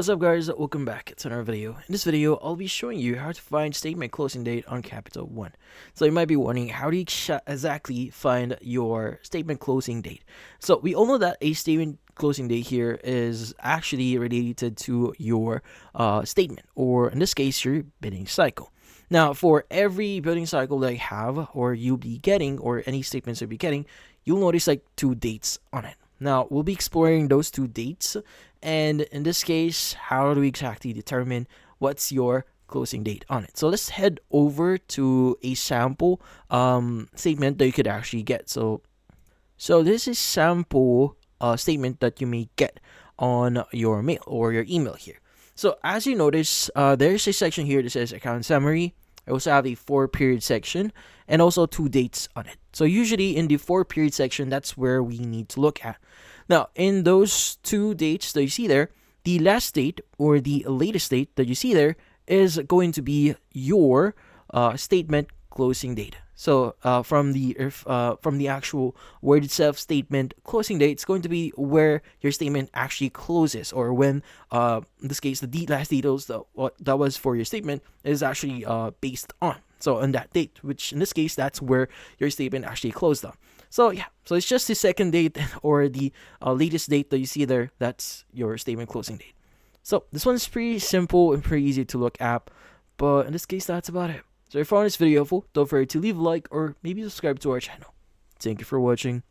What's up guys, welcome back to another video. In this video, I'll be showing you how to find statement closing date on Capital One. So you might be wondering, how do you exactly find your statement closing date? So we all know that a statement closing date here is actually related to your statement, or in this case, your billing cycle. Now, for every billing cycle that you have, or you'll be getting, or any statements you'll be getting, you'll notice like two dates on it. Now, we'll be exploring those two dates, and in this case, how do we exactly determine what's your closing date on it? So let's head over to a sample statement that you could actually get. So this is sample statement that you may get on your mail or your email here. So as you notice, there's a section here that says account summary. I also have a 4-period section and also two dates on it. So usually in the 4-period section, that's where we need to look at. Now, in those two dates that you see there, the last date or the latest date that you see there is going to be your statement closing date. So from the actual word itself, statement closing date, it's going to be where your statement actually closes, or when in this case the last details that was for your statement is actually based on. So on that date, which in this case that's where your statement actually closed on. So yeah, so it's just the second date or the latest date that you see there. That's your statement closing date. So this one's pretty simple and pretty easy to look at, but in this case that's about it. So if you found this video helpful, don't forget to leave a like or maybe subscribe to our channel. Thank you for watching.